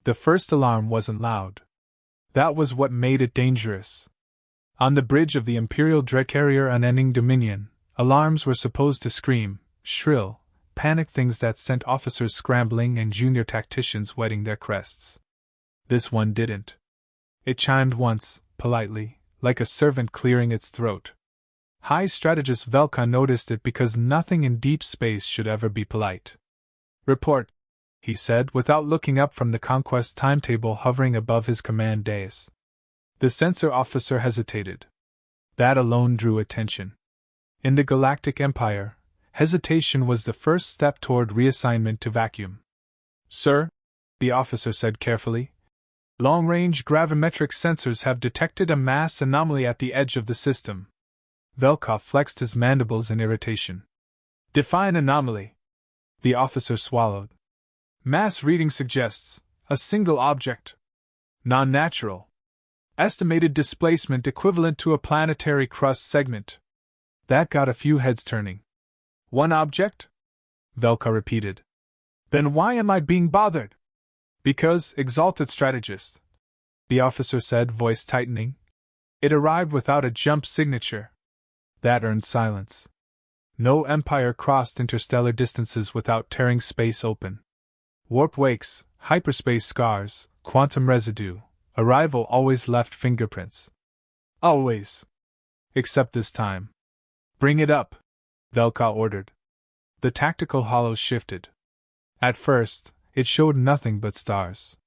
The first alarm wasn't loud. That was what made it dangerous. On the bridge of the Imperial dread carrier Unending Dominion, alarms were supposed to scream, shrill, panic things that sent officers scrambling and junior tacticians wetting their crests. This one didn't. It chimed once, politely, like a servant clearing its throat. High strategist Velka noticed it because nothing in deep space should ever be polite. "Report," he said without looking up from the conquest timetable hovering above his command dais. The sensor officer hesitated. That alone drew attention. In the Galactic Empire, hesitation was the first step toward reassignment to vacuum. "Sir," the officer said carefully, "long-range gravimetric sensors have detected a mass anomaly at the edge of the system." Velka flexed his mandibles in irritation. "Define anomaly." The officer swallowed. "Mass reading suggests a single object. Non-natural. Estimated displacement equivalent to a planetary crust segment." That got a few heads turning. "One object?" Velka repeated. "Then why am I being bothered?" "Because, exalted strategist," the officer said, voice tightening, "it arrived without a jump signature." That earned silence. No empire crossed interstellar distances without tearing space open. Warp wakes, hyperspace scars, quantum residue, arrival always left fingerprints. Always. Except this time. "Bring it up," Velka ordered. The tactical hollow shifted. At first, it showed nothing but stars.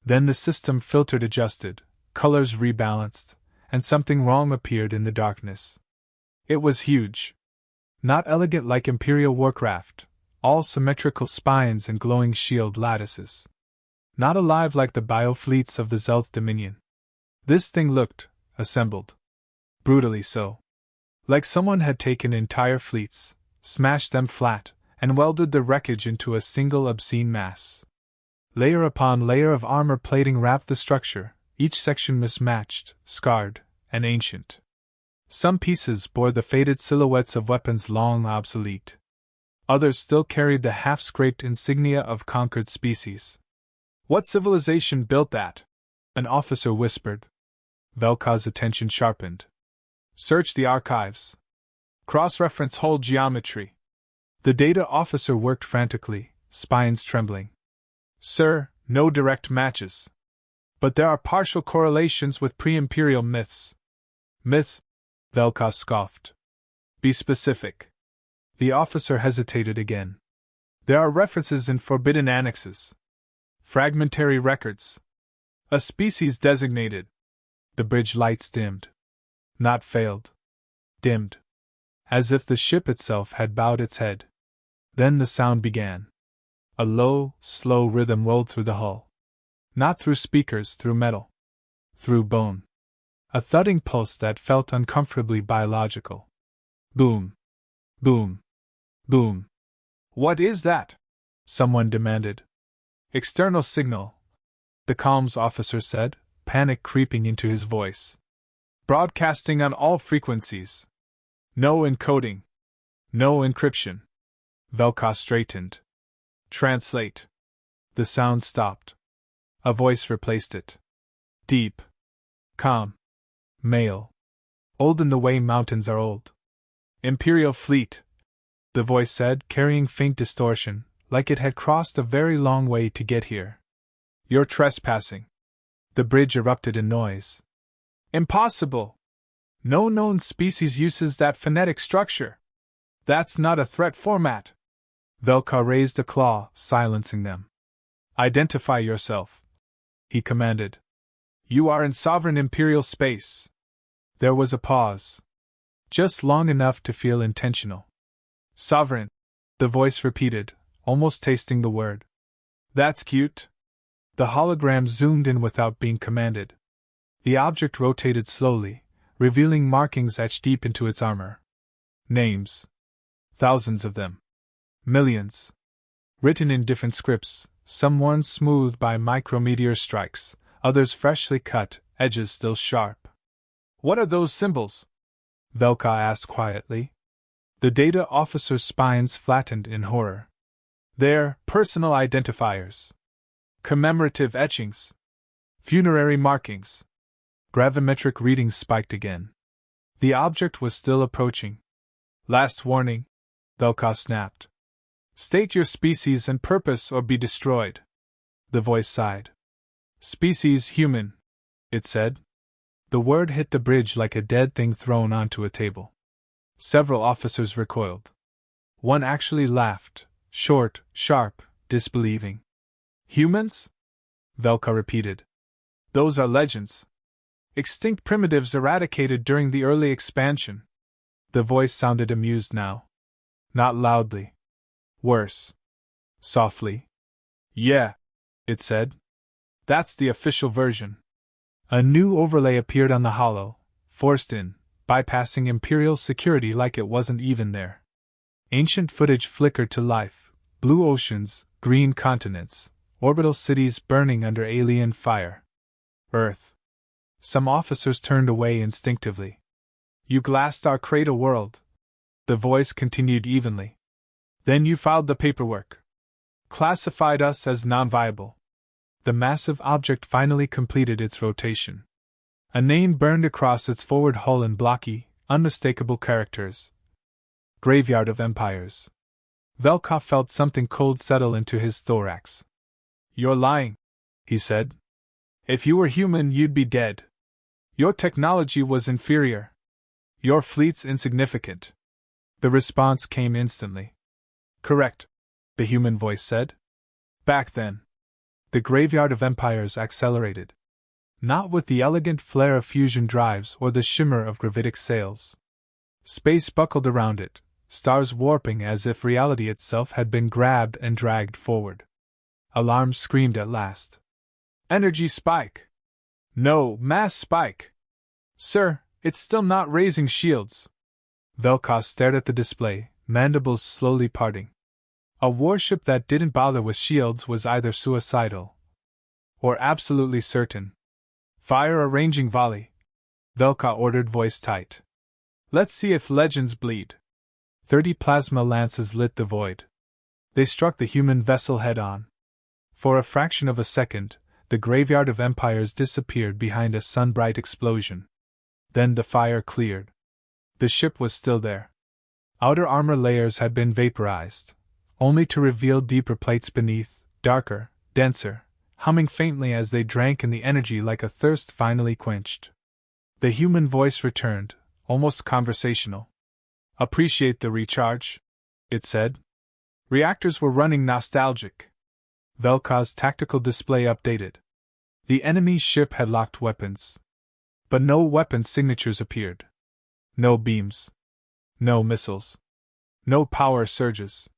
Then the system filtered adjusted, colors rebalanced, and something wrong appeared in the darkness. It was huge. Not elegant like Imperial warcraft, all symmetrical spines and glowing shield lattices. Not alive like the biofleets of the Zelth Dominion. This thing looked, assembled. Brutally so. Like someone had taken entire fleets, smashed them flat, and welded the wreckage into a single obscene mass. Layer upon layer of armor plating wrapped the structure, each section mismatched, scarred, and ancient. Some pieces bore the faded silhouettes of weapons long obsolete. Others still carried the half-scraped insignia of conquered species. "What civilization built that?" an officer whispered. Velka's attention sharpened. "Search the archives. Cross-reference whole geometry." The data officer worked frantically, spines trembling. "Sir, no direct matches. But there are partial correlations with pre-imperial myths." "Myths?" Velka scoffed. "Be specific." The officer hesitated again. "There are references in forbidden annexes. Fragmentary records. A species designated." The bridge lights dimmed. Not failed. Dimmed. As if the ship itself had bowed its head. Then the sound began. A low, slow rhythm rolled through the hull. Not through speakers, through metal. Through bone. A thudding pulse that felt uncomfortably biological. Boom. Boom. Boom. "What is that?" someone demanded. "External signal," the comms officer said, panic creeping into his voice. "Broadcasting on all frequencies. No encoding. No encryption." Velka straightened. "Translate." The sound stopped. A voice replaced it. Deep. Calm. Male. Old in the way mountains are old. "Imperial fleet," the voice said, carrying faint distortion, like it had crossed a very long way to get here. "You're trespassing." The bridge erupted in noise. "Impossible! No known species uses that phonetic structure. That's not a threat format." Velka raised a claw, silencing them. "Identify yourself," he commanded. "You are in sovereign imperial space." There was a pause. Just long enough to feel intentional. "Sovereign," the voice repeated, almost tasting the word. "That's cute." The hologram zoomed in without being commanded. The object rotated slowly, revealing markings etched deep into its armor. Names. Thousands of them. Millions. Written in different scripts, some worn smooth by micrometeor strikes, others freshly cut, edges still sharp. "What are those symbols?" Velka asked quietly. The data officer's spines flattened in horror. "They're personal identifiers. Commemorative etchings. Funerary markings. Gravimetric readings spiked again. The object was still approaching. Last warning, Velka snapped. State your species and purpose or be destroyed. The voice sighed. Species human, it said. The word hit the bridge like a dead thing thrown onto a table. Several officers recoiled. One actually laughed, short, sharp, disbelieving. Humans? Velka repeated. Those are legends. Extinct primitives eradicated during the early expansion. The voice sounded amused now. Not loudly. Worse. Softly. Yeah, it said. That's the official version. A new overlay appeared on the holo, forced in, bypassing Imperial security like it wasn't even there. Ancient footage flickered to life: blue oceans, green continents, orbital cities burning under alien fire. Earth. Some officers turned away instinctively. You glassed our cradle world. The voice continued evenly. Then you filed the paperwork. Classified us as non-viable. The massive object finally completed its rotation. A name burned across its forward hull in blocky, unmistakable characters. Graveyard of Empires. Velka felt something cold settle into his thorax. You're lying, he said. If you were human, you'd be dead. Your technology was inferior. Your fleet's insignificant. The response came instantly. Correct, the human voice said. Back then. The Graveyard of Empires accelerated. Not with the elegant flare of fusion drives or the shimmer of gravitic sails. Space buckled around it, stars warping as if reality itself had been grabbed and dragged forward. Alarms screamed at last. Energy spike! No, mass spike! Sir, it's still not raising shields. Velka stared at the display, mandibles slowly parting. A warship that didn't bother with shields was either suicidal or absolutely certain. Fire a ranging volley, Velka ordered, voice tight. Let's see if legends bleed. 30 plasma lances lit the void. They struck the human vessel head-on. For a fraction of a second, the Graveyard of Empires disappeared behind a sun-bright explosion. Then the fire cleared. The ship was still there. Outer armor layers had been vaporized, only to reveal deeper plates beneath, darker, denser, humming faintly as they drank in the energy like a thirst finally quenched. The human voice returned, almost conversational. Appreciate the recharge, it said. Reactors were running nostalgic. Velka's tactical display updated. The enemy ship had locked weapons. But no weapon signatures appeared. No beams. No missiles. No power surges.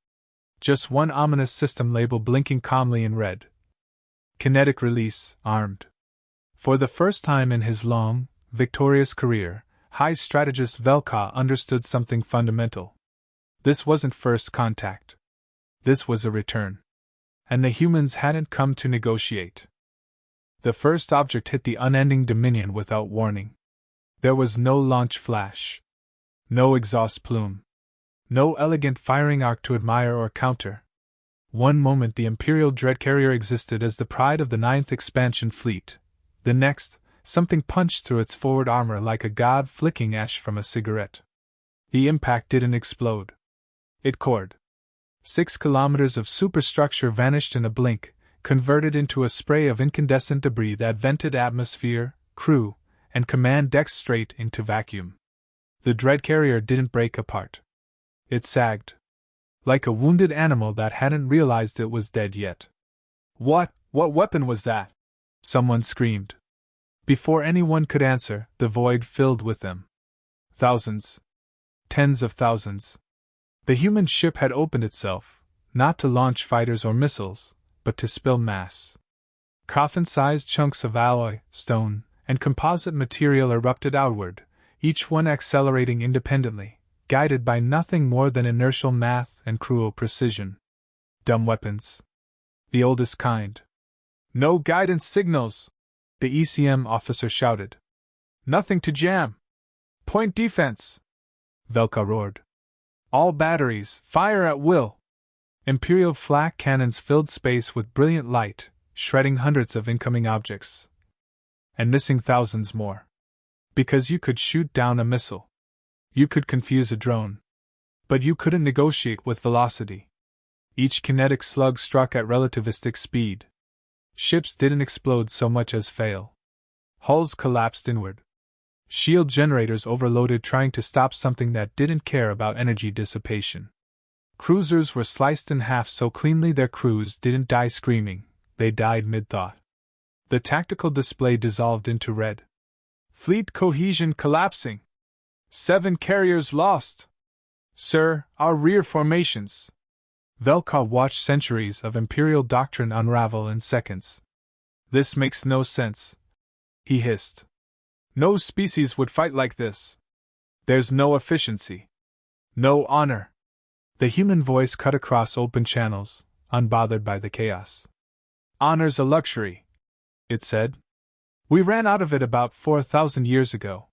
Just one ominous system label blinking calmly in red. Kinetic release, armed. For the first time in his long, victorious career, high strategist Velka understood something fundamental. This wasn't first contact. This was a return. And the humans hadn't come to negotiate. The first object hit the unending Dominion without warning. There was no launch flash. No exhaust plume. No elegant firing arc to admire or counter. One moment the Imperial dread carrier existed as the pride of the 9th Expansion Fleet. The next, something punched through its forward armor like a god flicking ash from a cigarette. The impact didn't explode. It cored. 6 kilometers of superstructure vanished in a blink, converted into a spray of incandescent debris that vented atmosphere, crew, and command decks straight into vacuum. The dread carrier didn't break apart. It sagged. Like a wounded animal that hadn't realized it was dead yet. What weapon was that? Someone screamed. Before anyone could answer, the void filled with them. Thousands. Tens of thousands. The human ship had opened itself, not to launch fighters or missiles, but to spill mass. Coffin-sized chunks of alloy, stone, and composite material erupted outward, each one accelerating independently, guided by nothing more than inertial math and cruel precision. Dumb weapons. The oldest kind. No guidance signals, the ECM officer shouted. Nothing to jam. Point defense, Velka roared. All batteries, fire at will. Imperial flak cannons filled space with brilliant light, shredding hundreds of incoming objects. And missing thousands more. Because you could shoot down a missile. You could confuse a drone. But you couldn't negotiate with velocity. Each kinetic slug struck at relativistic speed. Ships didn't explode so much as fail. Hulls collapsed inward. Shield generators overloaded trying to stop something that didn't care about energy dissipation. Cruisers were sliced in half so cleanly their crews didn't die screaming, they died mid-thought. The tactical display dissolved into red. Fleet cohesion collapsing. 7 carriers lost. Sir, our rear formations. Velka watched centuries of Imperial doctrine unravel in seconds. This makes no sense, he hissed. No species would fight like this. There's no efficiency. No honor. The human voice cut across open channels, unbothered by the chaos. Honor's a luxury, it said. We ran out of it about 4,000 years ago.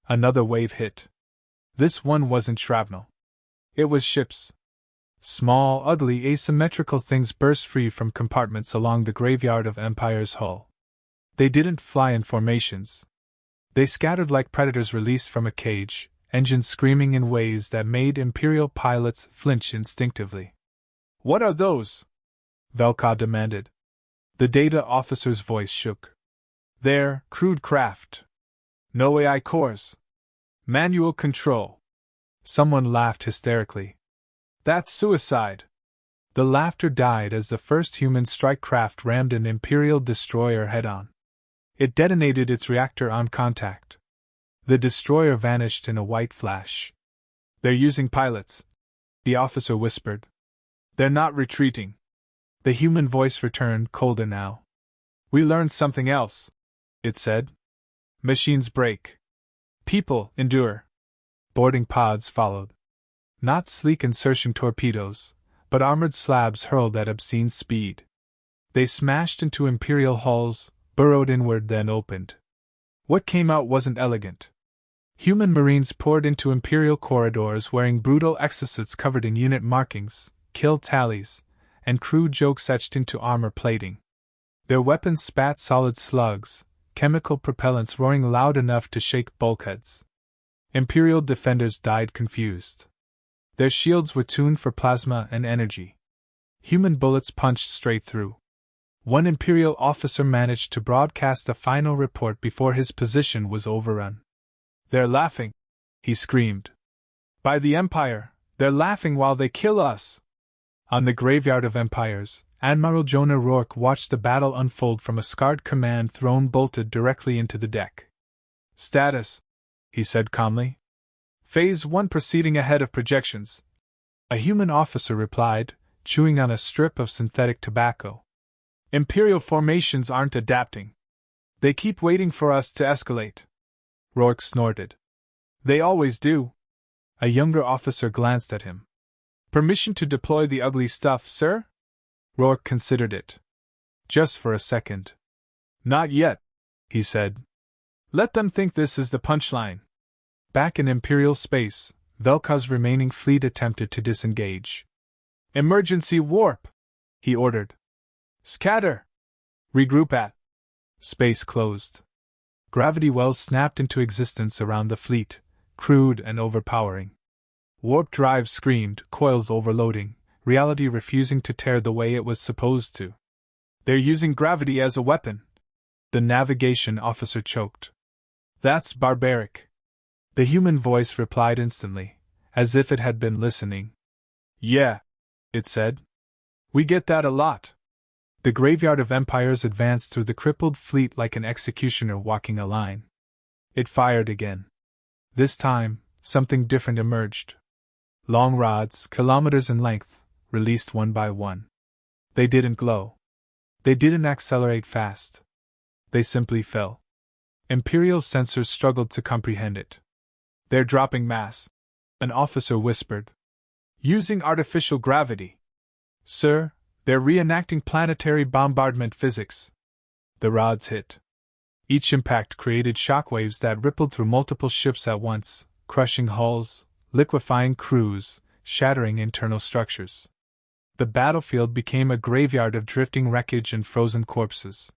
Another wave hit. This one wasn't shrapnel. It was ships. Small, ugly, asymmetrical things burst free from compartments along the graveyard of Empire's hull. They didn't fly in formations. They scattered like predators released from a cage, engines screaming in ways that made Imperial pilots flinch instinctively. What are those? Velka demanded. The data officer's voice shook. They're crewed craft. No AI cores. Manual control. Someone laughed hysterically. That's suicide. The laughter died as the first human strike craft rammed an Imperial destroyer head-on. It detonated its reactor on contact. The destroyer vanished in a white flash. They're using pilots, the officer whispered. They're not retreating. The human voice returned, colder now. We learned something else, it said. Machines break. People endure. Boarding pods followed. Not sleek insertion torpedoes, but armored slabs hurled at obscene speed. They smashed into Imperial hulls, burrowed inward, then opened. What came out wasn't elegant. Human Marines poured into Imperial corridors wearing brutal exosuits covered in unit markings, kill tallies, and crew jokes etched into armor plating. Their weapons spat solid slugs, chemical propellants roaring loud enough to shake bulkheads. Imperial defenders died confused. Their shields were tuned for plasma and energy. Human bullets punched straight through. One Imperial officer managed to broadcast a final report before his position was overrun. They're laughing, he screamed. By the Empire, they're laughing while they kill us. On the graveyard of empires, Admiral Jonah Rourke watched the battle unfold from a scarred command throne bolted directly into the deck. Status, he said calmly. Phase 1 proceeding ahead of projections. A human officer replied, chewing on a strip of synthetic tobacco. Imperial formations aren't adapting. They keep waiting for us to escalate. Rourke snorted. They always do. A younger officer glanced at him. Permission to deploy the ugly stuff, sir? Rourke considered it. Just for a second. Not yet, he said. Let them think this is the punchline. Back in Imperial space, Velka's remaining fleet attempted to disengage. Emergency warp, he ordered. Scatter! Regroup at. Space closed. Gravity wells snapped into existence around the fleet, crude and overpowering. Warp drive screamed, coils overloading, reality refusing to tear the way it was supposed to. They're using gravity as a weapon. The navigation officer choked. That's barbaric. The human voice replied instantly, as if it had been listening. Yeah, it said. We get that a lot. The graveyard of empires advanced through the crippled fleet like an executioner walking a line. It fired again. This time, something different emerged. Long rods, kilometers in length, released one by one. They didn't glow. They didn't accelerate fast. They simply fell. Imperial sensors struggled to comprehend it. They're dropping mass, an officer whispered. Using artificial gravity. Sir, they're reenacting planetary bombardment physics. The rods hit. Each impact created shockwaves that rippled through multiple ships at once, crushing hulls, liquefying crews, shattering internal structures. The battlefield became a graveyard of drifting wreckage and frozen corpses.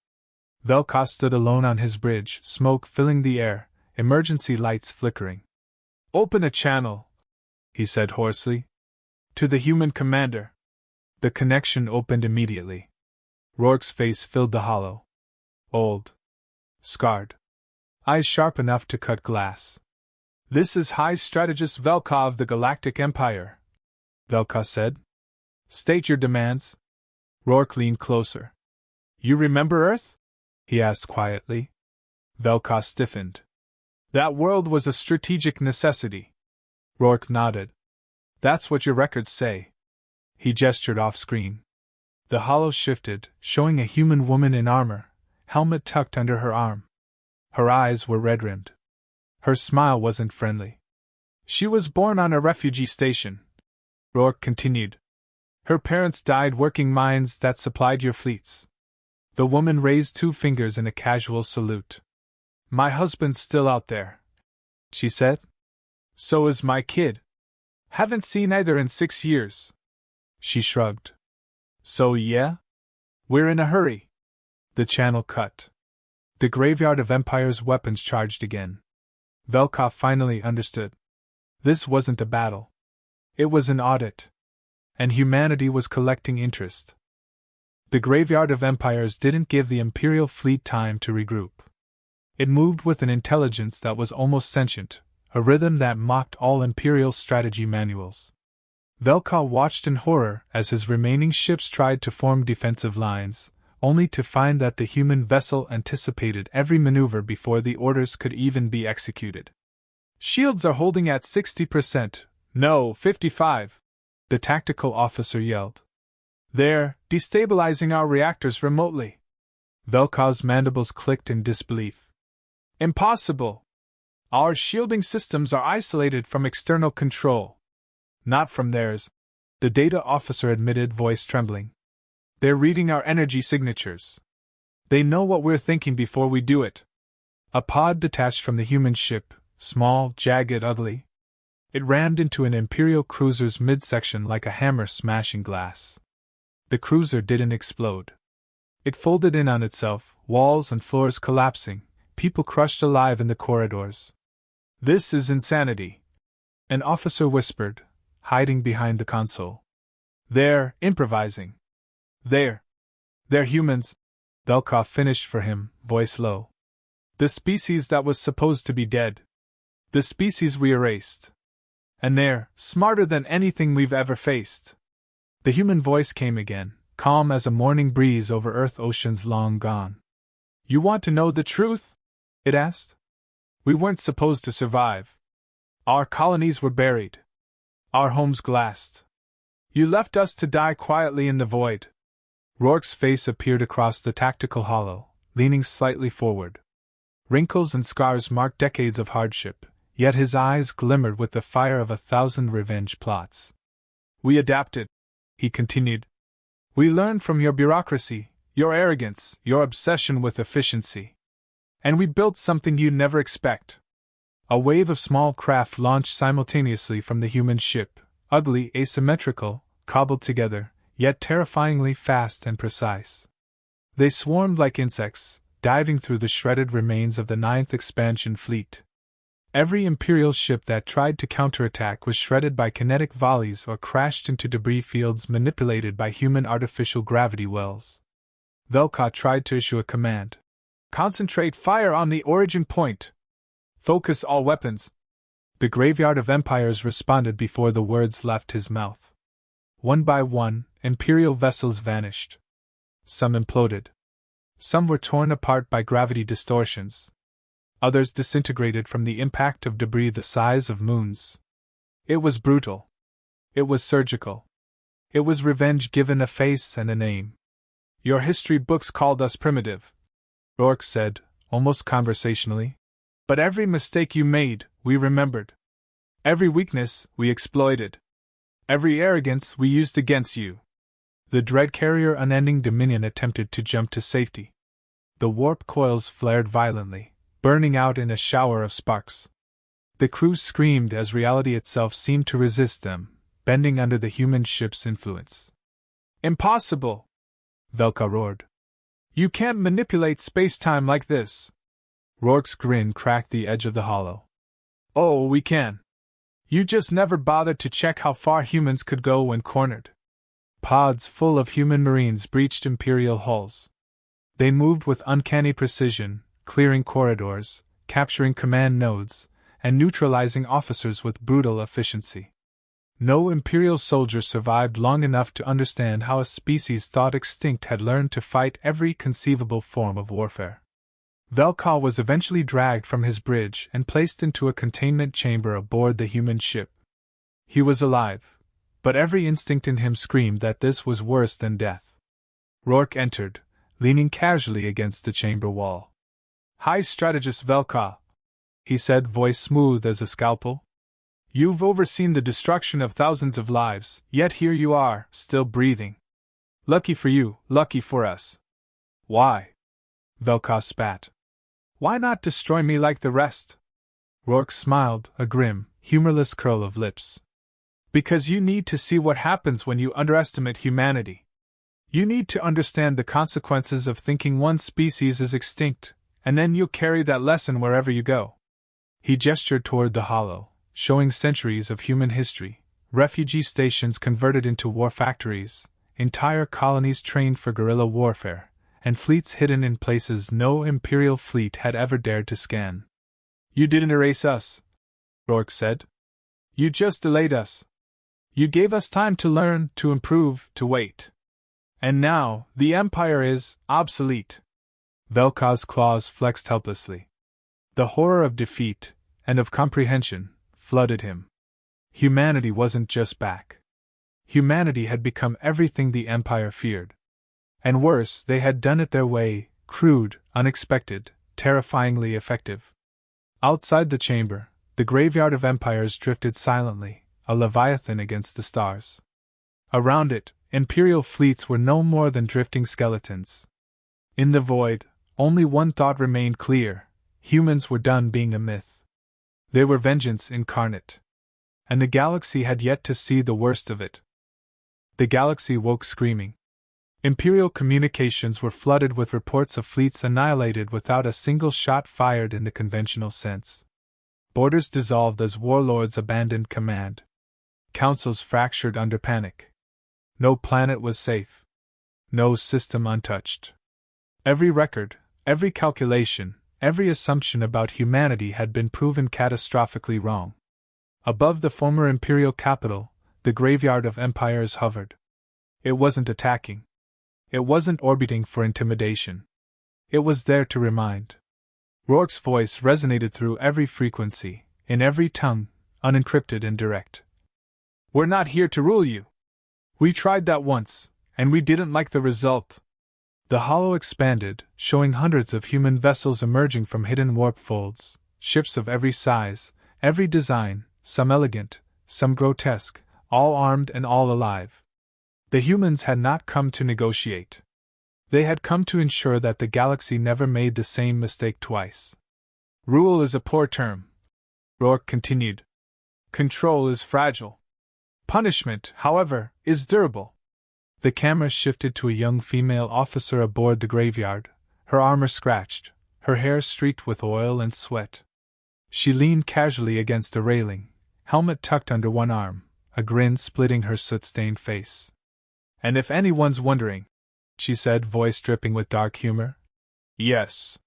Velka stood alone on his bridge, smoke filling the air, emergency lights flickering. "Open a channel," he said hoarsely. "To the human commander." The connection opened immediately. Rourke's face filled the hollow. Old. Scarred. Eyes sharp enough to cut glass. "This is High Strategist Velka of the Galactic Empire," Velka said. "State your demands." Rourke leaned closer. "You remember Earth?" he asked quietly. Velka stiffened. "That world was a strategic necessity." Rourke nodded. "That's what your records say." He gestured off-screen. The hollow shifted, showing a human woman in armor, helmet tucked under her arm. Her eyes were red-rimmed. Her smile wasn't friendly. "She was born on a refugee station," Rourke continued. "Her parents died working mines that supplied your fleets." The woman raised 2 fingers in a casual salute. "My husband's still out there," she said. "So is my kid. Haven't seen either in 6 years." She shrugged. "So yeah? We're in a hurry." The channel cut. The graveyard of Empire's weapons charged again. Velka finally understood. This wasn't a battle. It was an audit. And humanity was collecting interest. The graveyard of Empires didn't give the Imperial fleet time to regroup. It moved with an intelligence that was almost sentient, a rhythm that mocked all Imperial strategy manuals. Velka watched in horror as his remaining ships tried to form defensive lines, only to find that the human vessel anticipated every maneuver before the orders could even be executed. "Shields are holding at 60%, no, 55%, the tactical officer yelled. "They're destabilizing our reactors remotely." Velka's mandibles clicked in disbelief. "Impossible! Our shielding systems are isolated from external control." "Not from theirs," the data officer admitted, voice trembling. "They're reading our energy signatures. They know what we're thinking before we do it." A pod detached from the human ship, small, jagged, ugly. It rammed into an Imperial cruiser's midsection like a hammer smashing glass. The cruiser didn't explode. It folded in on itself, walls and floors collapsing, people crushed alive in the corridors. "This is insanity," an officer whispered, hiding behind the console. "They're improvising. They're humans," Velka finished for him, voice low. "The species that was supposed to be dead. The species we erased. And they're smarter than anything we've ever faced." The human voice came again, calm as a morning breeze over Earth oceans long gone. "You want to know the truth?" it asked. "We weren't supposed to survive. Our colonies were buried. Our homes glassed. You left us to die quietly in the void." Rourke's face appeared across the tactical hollow, leaning slightly forward. Wrinkles and scars marked decades of hardship, yet his eyes glimmered with the fire of 1,000 revenge plots. "We adapted," he continued. "We learned from your bureaucracy, your arrogance, your obsession with efficiency. And we built something you'd never expect." A wave of small craft launched simultaneously from the human ship, ugly, asymmetrical, cobbled together, yet terrifyingly fast and precise. They swarmed like insects, diving through the shredded remains of the 9th Expansion Fleet. Every Imperial ship that tried to counterattack was shredded by kinetic volleys or crashed into debris fields manipulated by human artificial gravity wells. Velka tried to issue a command. "Concentrate fire on the origin point. Focus all weapons." The graveyard of empires responded before the words left his mouth. One by one, Imperial vessels vanished. Some imploded. Some were torn apart by gravity distortions. Others disintegrated from the impact of debris the size of moons. It was brutal. It was surgical. It was revenge given a face and a name. "Your history books called us primitive," Rourke said, almost conversationally. "But every mistake you made, we remembered. Every weakness, we exploited. Every arrogance, we used against you." The dread carrier Unending Dominion attempted to jump to safety. The warp coils flared violently, burning out in a shower of sparks. The crew screamed as reality itself seemed to resist them, bending under the human ship's influence. Impossible! Velka roared. You can't manipulate space-time like this. Rourke's grin cracked the edge of the hollow. Oh, we can. You just never bothered to check how far humans could go when cornered. Pods full of human marines breached Imperial hulls. They moved with uncanny precision, clearing corridors, capturing command nodes, and neutralizing officers with brutal efficiency. No Imperial soldier survived long enough to understand how a species thought extinct had learned to fight every conceivable form of warfare. Velka was eventually dragged from his bridge and placed into a containment chamber aboard the human ship. He was alive, but every instinct in him screamed that this was worse than death. Rourke entered, leaning casually against the chamber wall. High Strategist Velka, he said, voice smooth as a scalpel. You've overseen the destruction of thousands of lives, yet here you are, still breathing. Lucky for you, lucky for us. Why? Velka spat. Why not destroy me like the rest? Rourke smiled, a grim, humorless curl of lips. Because you need to see what happens when you underestimate humanity. You need to understand the consequences of thinking one species is extinct, and then you'll carry that lesson wherever you go. He gestured toward the hollow, showing centuries of human history, refugee stations converted into war factories, entire colonies trained for guerrilla warfare, and fleets hidden in places no Imperial fleet had ever dared to scan. You didn't erase us, Rourke said. You just delayed us. You gave us time to learn, to improve, to wait. And now, the Empire is obsolete. Velka's claws flexed helplessly. The horror of defeat, and of comprehension, flooded him. Humanity wasn't just back. Humanity had become everything the Empire feared. And worse, they had done it their way, crude, unexpected, terrifyingly effective. Outside the chamber, the graveyard of empires drifted silently, a leviathan against the stars. Around it, Imperial fleets were no more than drifting skeletons. In the void, only one thought remained clear: humans were done being a myth. They were vengeance incarnate. And the galaxy had yet to see the worst of it. The galaxy woke screaming. Imperial communications were flooded with reports of fleets annihilated without a single shot fired in the conventional sense. Borders dissolved as warlords abandoned command. Councils fractured under panic. No planet was safe. No system untouched. Every record, every calculation, every assumption about humanity had been proven catastrophically wrong. Above the former imperial capital, the graveyard of empires hovered. It wasn't attacking. It wasn't orbiting for intimidation. It was there to remind. Rourke's voice resonated through every frequency, in every tongue, unencrypted and direct. We're not here to rule you. We tried that once, and we didn't like the result. The hollow expanded, showing hundreds of human vessels emerging from hidden warp folds, ships of every size, every design, some elegant, some grotesque, all armed and all alive. The humans had not come to negotiate. They had come to ensure that the galaxy never made the same mistake twice. Rule is a poor term, Rourke continued. Control is fragile. Punishment, however, is durable. The camera shifted to a young female officer aboard the graveyard, her armor scratched, her hair streaked with oil and sweat. She leaned casually against a railing, helmet tucked under one arm, a grin splitting her soot-stained face. And if anyone's wondering, she said, voice dripping with dark humor, yes.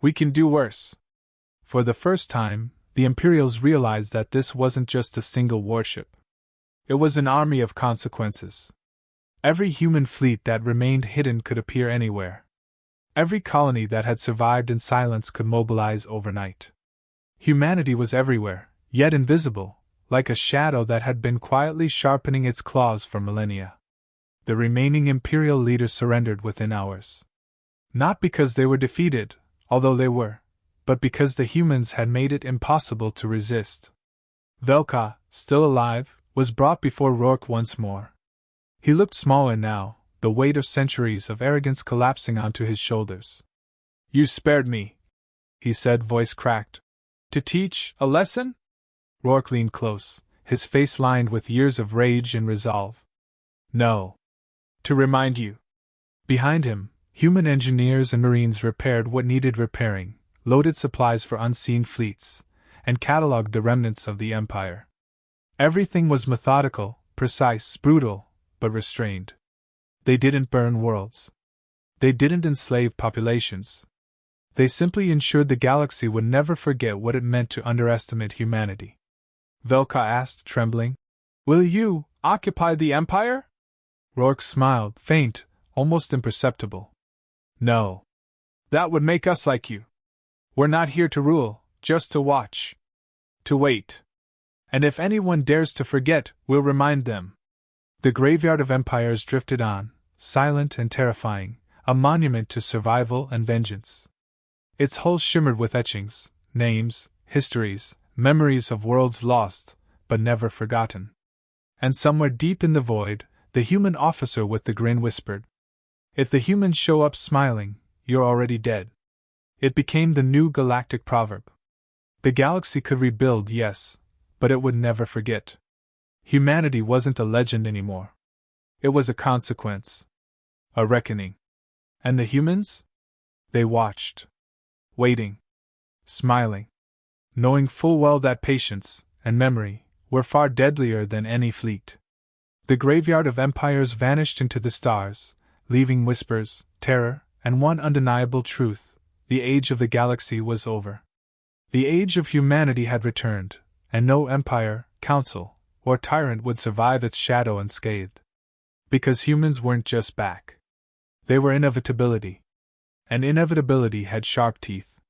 We can do worse. For the first time, the Imperials realized that this wasn't just a single warship. It was an army of consequences. Every human fleet that remained hidden could appear anywhere. Every colony that had survived in silence could mobilize overnight. Humanity was everywhere, yet invisible, like a shadow that had been quietly sharpening its claws for millennia. The remaining Imperial leaders surrendered within hours. Not because they were defeated, although they were, but because the humans had made it impossible to resist. Velka, still alive, was brought before Rourke once more. He looked smaller now, the weight of centuries of arrogance collapsing onto his shoulders. You spared me, he said, voice cracked. To teach a lesson? Rourke leaned close, his face lined with years of rage and resolve. No. To remind you. Behind him, human engineers and marines repaired what needed repairing, loaded supplies for unseen fleets, and catalogued the remnants of the Empire. Everything was methodical, precise, brutal, but restrained. They didn't burn worlds. They didn't enslave populations. They simply ensured the galaxy would never forget what it meant to underestimate humanity. Velka asked, trembling. Will you occupy the Empire? Rourke smiled, faint, almost imperceptible. No. That would make us like you. We're not here to rule, just to watch. To wait. And if anyone dares to forget, we'll remind them. The graveyard of empires drifted on, silent and terrifying, a monument to survival and vengeance. Its hull shimmered with etchings, names, histories, memories of worlds lost, but never forgotten. And somewhere deep in the void, the human officer with the grin whispered, If the humans show up smiling, you're already dead. It became the new galactic proverb. The galaxy could rebuild, yes, but it would never forget. Humanity wasn't a legend anymore. It was a consequence. A reckoning. And the humans? They watched. Waiting. Smiling. Knowing full well that patience and memory were far deadlier than any fleet. The graveyard of empires vanished into the stars, leaving whispers, terror, and one undeniable truth: the age of the galaxy was over. The age of humanity had returned, and no empire, council, or tyrant would survive its shadow unscathed. Because humans weren't just back. They were inevitability. And inevitability had sharp teeth.